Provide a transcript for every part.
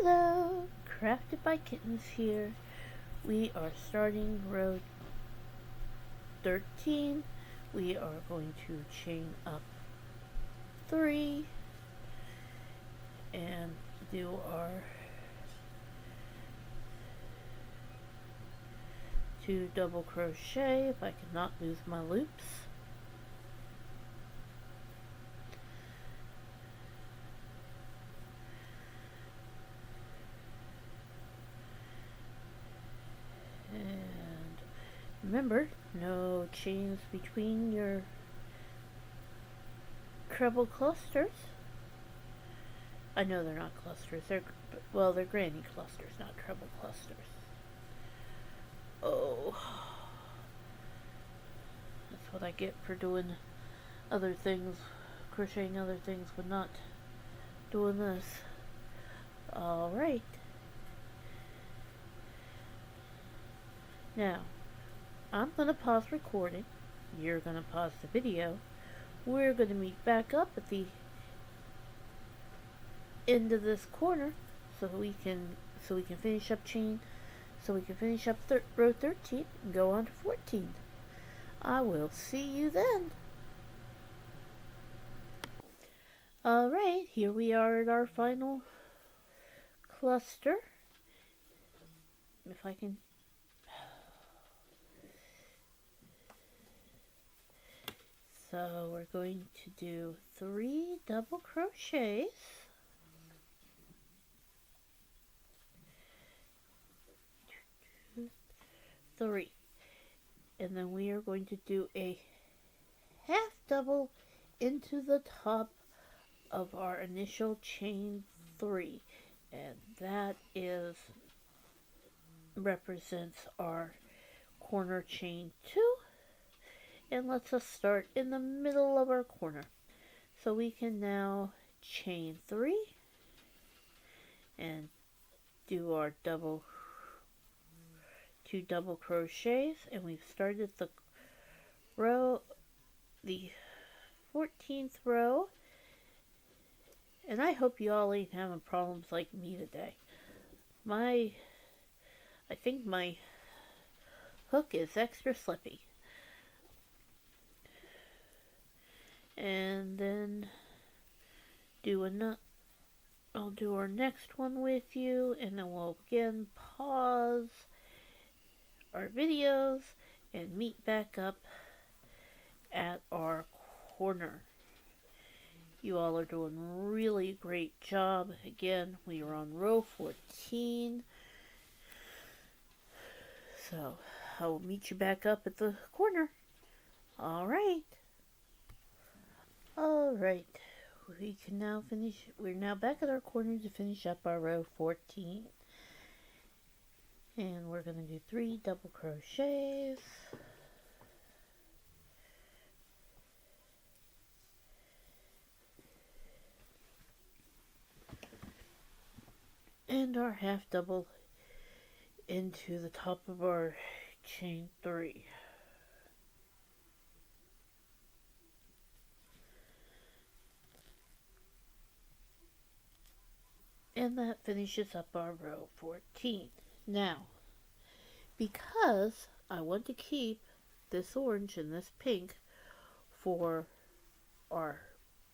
Hello, Crafted by Kittens here. We are starting row 13. We are going to chain up 3 and do our 2 double crochet if I cannot lose my loops. And remember, no chains between your treble clusters. I know they're not clusters. They're granny clusters, not treble clusters. Oh, that's what I get for doing other things, crocheting other things, but not doing this. Alright. Now, I'm going to pause recording. You're going to pause the video. We're going to meet back up at the end of this corner so we can finish up row 13 and go on to 14. I will see you then. Alright, here we are at our final cluster. If I can... So we're going to do 3 double crochets. Three. And then we are going to do a half double into the top of our initial chain 3. And that represents our corner chain 2. And lets us start in the middle of our corner. So we can now chain 3 and do our 2 double crochets, and we've started the 14th row. And I hope you all ain't having problems like me today. I think my hook is extra slippy. And then I'll do our next one with you, and then we'll again pause our videos and meet back up at our corner. You all are doing a really great job. Again, we are on row 14. So I will meet you back up at the corner. Alright, we can now finish. We're now back at our corner to finish up our row 14. And we're going to do 3 double crochets. And our half double into the top of our chain 3. And that finishes up our row 14. Now, because I want to keep this orange and this pink for our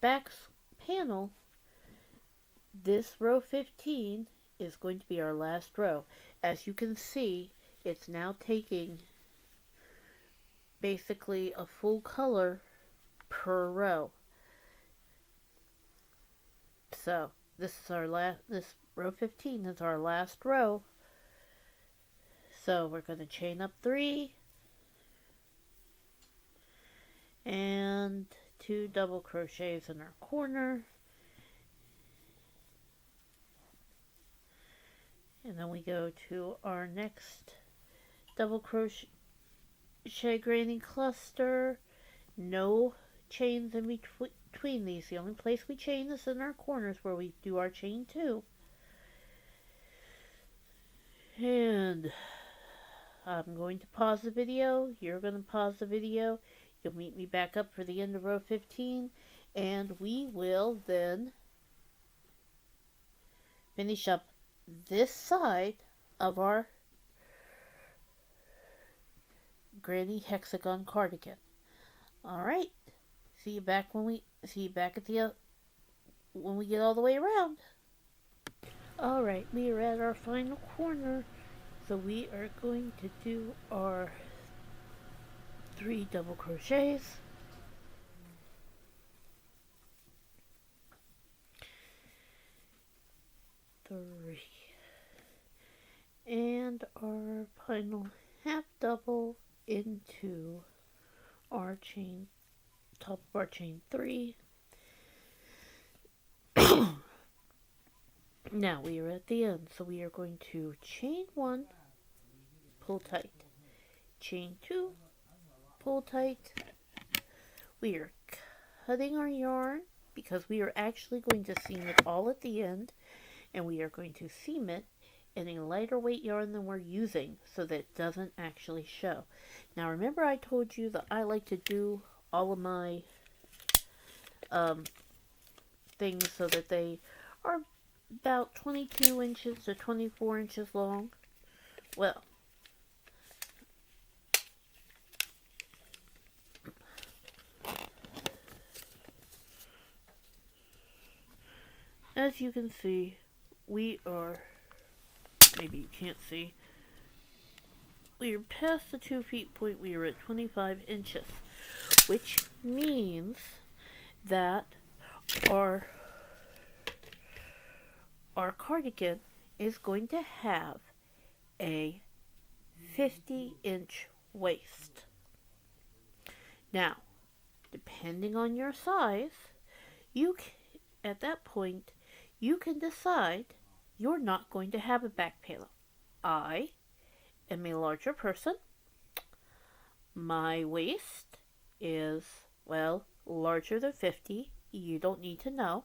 back panel, this row 15 is going to be our last row. As you can see, it's now taking basically a full color per row. So this row 15 is our last row. So we're going to chain up 3 and 2 double crochets in our corner. And then we go to our next double crochet granny cluster. No chains in between these. The only place we chain is in our corners where we do our chain 2. And I'm going to pause the video. You're going to pause the video. You'll meet me back up for the end of row 15. And we will then finish up this side of our granny hexagon cardigan. All right. See you back at the when we get all the way around. All right, we are at our final corner, so we are going to do our 3 double crochets. Three. And our final half double into our chain, top of our chain 3. Now we are at the end, so we are going to chain 1, pull tight, chain 2, pull tight. We are cutting our yarn because we are actually going to seam it all at the end, and we are going to seam it in a lighter weight yarn than we're using so that it doesn't actually show. Now remember I told you that I like to do all of my things so that they are about 22 inches to 24 inches long. Well, as you can see, we are, maybe you can't see, we are past the 2 feet point. We are at 25 inches, which means that our cardigan is going to have a 50-inch waist. Now, depending on your size, at that point, you can decide you're not going to have a back panel. I am a larger person. My waist is, well, larger than 50. You don't need to know.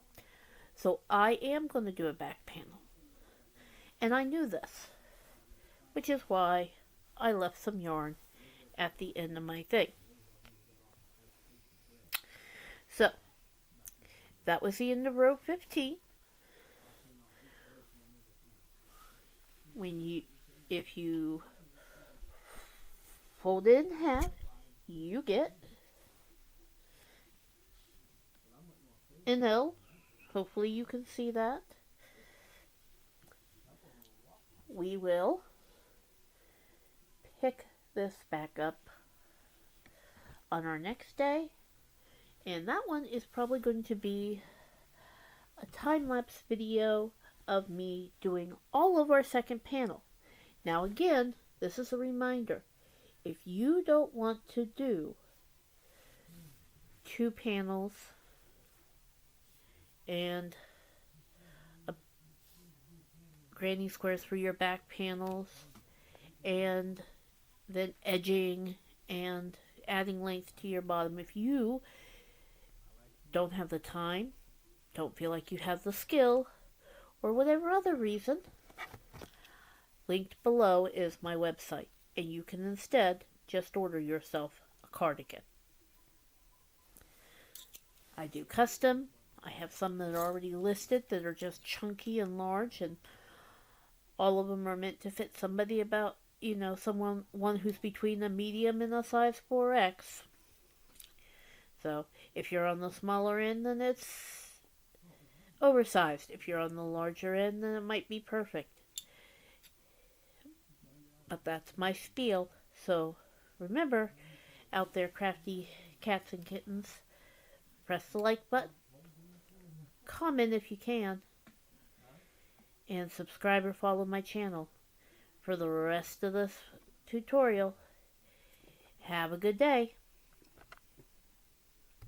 So I am going to do a back panel. And I knew this, which is why I left some yarn at the end of my thing. So, that was the end of row 15. If you fold it in half, you get an L. Hopefully you can see that. We will pick this back up on our next day, and that one is probably going to be a time-lapse video of me doing all of our second panel. Now again, this is a reminder. If you don't want to do 2 panels and granny squares for your back panels, and then edging and adding length to your bottom, if you don't have the time, don't feel like you have the skill, or whatever other reason, linked below is my website, and you can instead just order yourself a cardigan. I do custom. I have some that are already listed that are just chunky and large, and all of them are meant to fit somebody about, one who's between a medium and a size 4X. So, if you're on the smaller end, then it's oversized. If you're on the larger end, then it might be perfect. But that's my spiel. So, remember, out there, crafty cats and kittens, press the like button, comment if you can, and subscribe or follow my channel for the rest of this tutorial. Have a good day.